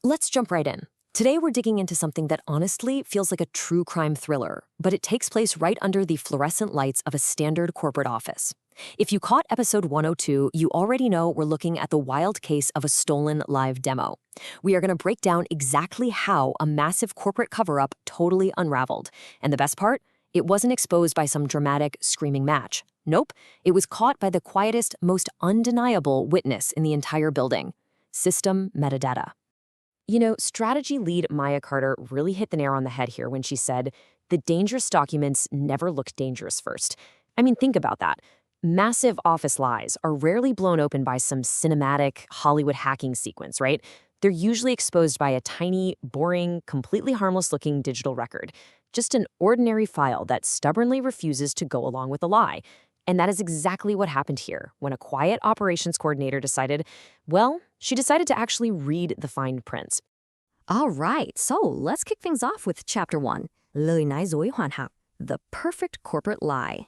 Let's jump right in. Today we're digging into something that honestly feels like a true crime thriller, but it takes place right under the fluorescent lights of a standard corporate office. If you caught episode 102, you already know we're looking at the wild case of a stolen live demo. We are going to break down exactly how a massive corporate cover-up totally unraveled. And the best part? It wasn't exposed by some dramatic, screaming match. Nope, it was caught by the quietest, most undeniable witness in the entire building. System metadata. You know, strategy lead Maya Carter really hit the nail on the head here when she said, the dangerous documents never look dangerous first. I mean, think about that. Massive office lies are rarely blown open by some cinematic Hollywood hacking sequence, right? They're usually exposed by a tiny, boring, completely harmless-looking digital record. Just an ordinary file that stubbornly refuses to go along with the lie. And that is exactly what happened here when a quiet operations coordinator decided, well, she decided to actually read the fine print. All right, so let's kick things off with Chapter 1, Lời nói dối hoàn hảo, the perfect corporate lie.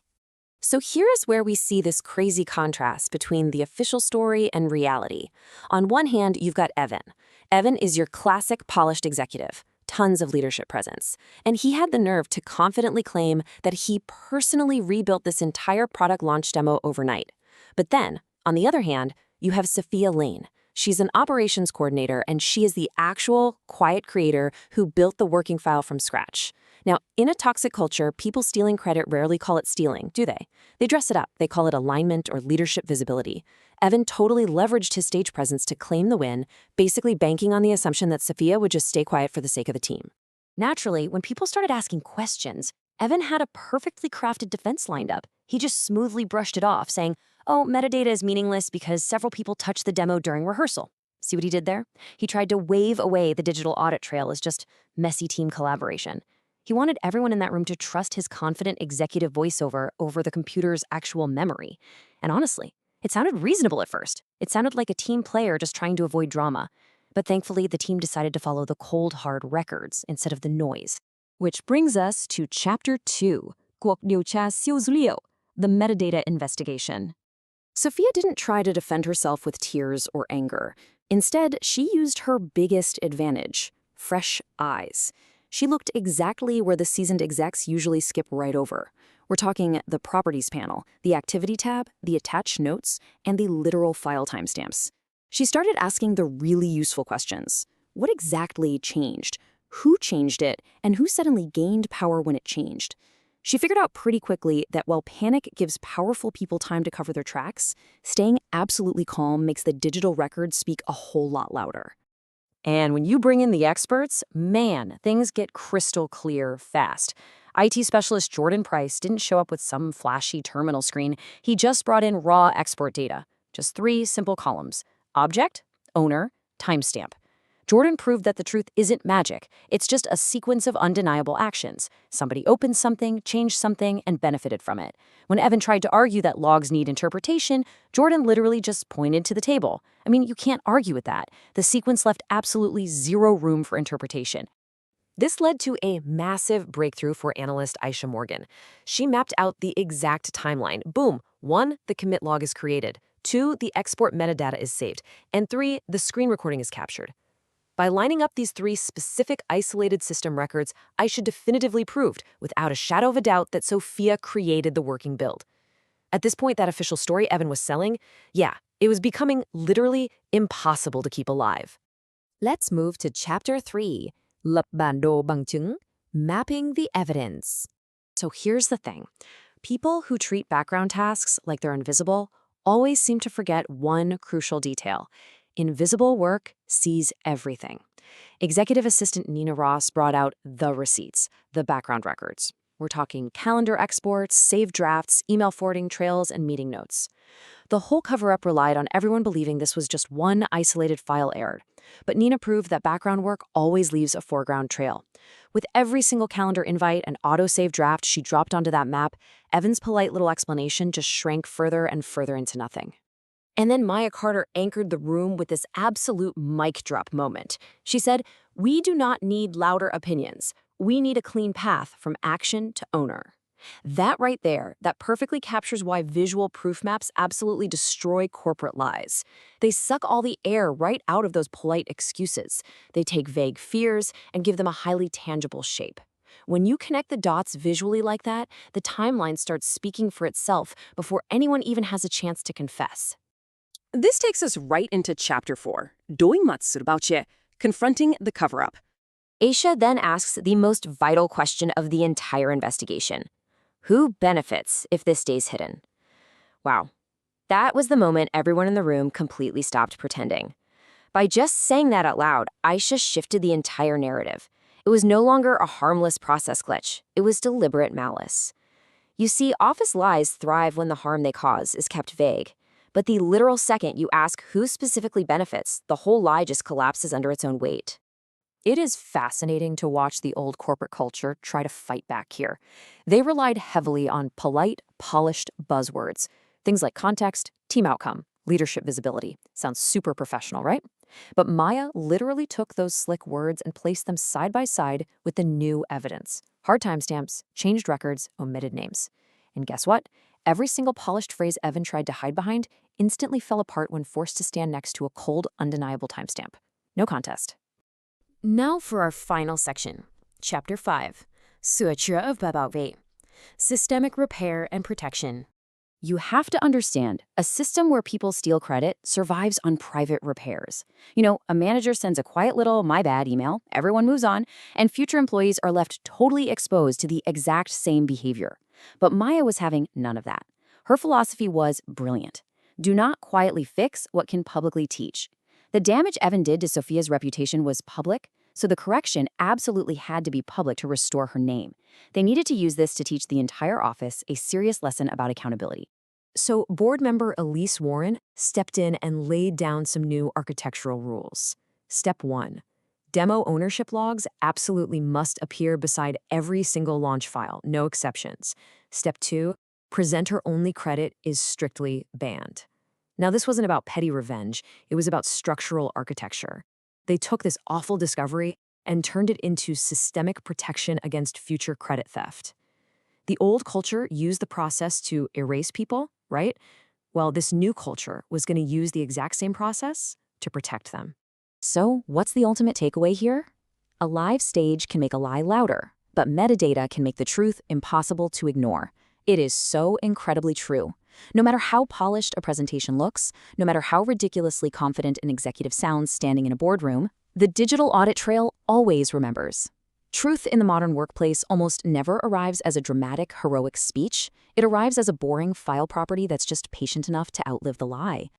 So here is where we see this crazy contrast between the official story and reality. On one hand, you've got Evan. Evan is your classic polished executive. Tons of leadership presence. And he had the nerve to confidently claim that he personally rebuilt this entire product launch demo overnight. But then, on the other hand, you have Sofia Lane. She's an operations coordinator, and she is the actual, quiet creator who built the working file from scratch. Now, in a toxic culture, people stealing credit rarely call it stealing, do they? They dress it up. They call it alignment or leadership visibility. Evan totally leveraged his stage presence to claim the win, basically banking on the assumption that Sofia would just stay quiet for the sake of the team. Naturally, when people started asking questions, Evan had a perfectly crafted defense lined up. He just smoothly brushed it off, saying, oh, metadata is meaningless because several people touched the demo during rehearsal. See what he did there? He tried to wave away the digital audit trail as just messy team collaboration. He wanted everyone in that room to trust his confident executive voiceover over the computer's actual memory. And honestly, it sounded reasonable at first. It sounded like a team player just trying to avoid drama. But thankfully, the team decided to follow the cold, hard records instead of the noise. Which brings us to Chapter 2, Cuộc điều tra siêu dữ liệu, the metadata investigation. Sofia didn't try to defend herself with tears or anger. Instead, she used her biggest advantage, fresh eyes. She looked exactly where the seasoned execs usually skip right over. We're talking the Properties panel, the Activity tab, the Attached Notes, and the literal file timestamps. She started asking the really useful questions. What exactly changed? Who changed it? And who suddenly gained power when it changed? She figured out pretty quickly that while panic gives powerful people time to cover their tracks, staying absolutely calm makes the digital record speak a whole lot louder. And when you bring in the experts, man, things get crystal clear fast. IT specialist Jordan Price didn't show up with some flashy terminal screen. He just brought in raw export data. Just 3 simple columns: object, owner, timestamp. Jordan proved that the truth isn't magic. It's just a sequence of undeniable actions. Somebody opened something, changed something, and benefited from it. When Evan tried to argue that logs need interpretation, Jordan literally just pointed to the table. I mean, you can't argue with that. The sequence left absolutely zero room for interpretation. This led to a massive breakthrough for analyst Aisha Morgan. She mapped out the exact timeline. Boom! 1, the commit log is created. 2, the export metadata is saved. And 3, the screen recording is captured. By lining up these 3 specific isolated system records, Aisha definitively proved, without a shadow of a doubt, that Sofia created the working build. At this point, that official story Evan was selling, it was becoming literally impossible to keep alive. Let's move to Chapter 3, Lập bản đồ bằng chứng, mapping the evidence. So here's the thing. People who treat background tasks like they're invisible always seem to forget one crucial detail. Invisible work sees everything. Executive Assistant Nina Ross brought out the receipts, the background records. We're talking calendar exports, saved drafts, email forwarding trails, and meeting notes. The whole cover-up relied on everyone believing this was just one isolated file error. But Nina proved that background work always leaves a foreground trail. With every single calendar invite and auto-save draft she dropped onto that map, Evan's polite little explanation just shrank further and further into nothing. And then Maya Carter anchored the room with this absolute mic drop moment. She said, "We do not need louder opinions. We need a clean path from action to owner." That right there, that perfectly captures why visual proof maps absolutely destroy corporate lies. They suck all the air right out of those polite excuses. They take vague fears and give them a highly tangible shape. When you connect the dots visually like that, the timeline starts speaking for itself before anyone even has a chance to confess. This takes us right into Chapter 4, doingmatsurubaoche, confronting the cover-up. Aisha then asks the most vital question of the entire investigation. Who benefits if this stays hidden? Wow. That was the moment everyone in the room completely stopped pretending. By just saying that out loud, Aisha shifted the entire narrative. It was no longer a harmless process glitch. It was deliberate malice. You see, office lies thrive when the harm they cause is kept vague. But the literal second you ask who specifically benefits, the whole lie just collapses under its own weight. It is fascinating to watch the old corporate culture try to fight back here. They relied heavily on polite, polished buzzwords. Things like context, team outcome, leadership visibility. Sounds super professional, right? But Maya literally took those slick words and placed them side by side with the new evidence. Hard timestamps, changed records, omitted names. And guess what? Every single polished phrase Evan tried to hide behind instantly fell apart when forced to stand next to a cold, undeniable timestamp. No contest. Now for our final section, Chapter 5, 社区of 保卫, Systemic Repair and Protection. You have to understand, a system where people steal credit survives on private repairs. You know, a manager sends a quiet little "my bad" email, everyone moves on, and future employees are left totally exposed to the exact same behavior. But Maya was having none of that. Her philosophy was brilliant. Do not quietly fix what can publicly teach. The damage Evan did to Sofia's reputation was public, so the correction absolutely had to be public to restore her name. They needed to use this to teach the entire office a serious lesson about accountability. So board member Elise Warren stepped in and laid down some new architectural rules. Step 1. Demo ownership logs absolutely must appear beside every single launch file, no exceptions. Step 2. Presenter-only credit is strictly banned. Now, this wasn't about petty revenge. It was about structural architecture. They took this awful discovery and turned it into systemic protection against future credit theft. The old culture used the process to erase people, right? Well, this new culture was going to use the exact same process to protect them. So, what's the ultimate takeaway here? A live stage can make a lie louder, but metadata can make the truth impossible to ignore. It is so incredibly true. No matter how polished a presentation looks, no matter how ridiculously confident an executive sounds standing in a boardroom, the digital audit trail always remembers. Truth in the modern workplace almost never arrives as a dramatic, heroic speech. It arrives as a boring file property that's just patient enough to outlive the lie.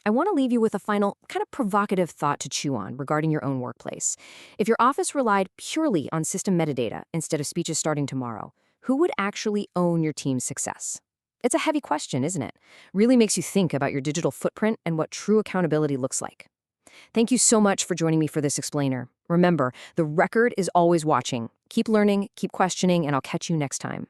I want to leave you with a final, kind of provocative thought to chew on regarding your own workplace. If your office relied purely on system metadata instead of speeches starting tomorrow, who would actually own your team's success? It's a heavy question, isn't it? Really makes you think about your digital footprint and what true accountability looks like. Thank you so much for joining me for this explainer. Remember, the record is always watching. Keep learning, keep questioning, and I'll catch you next time.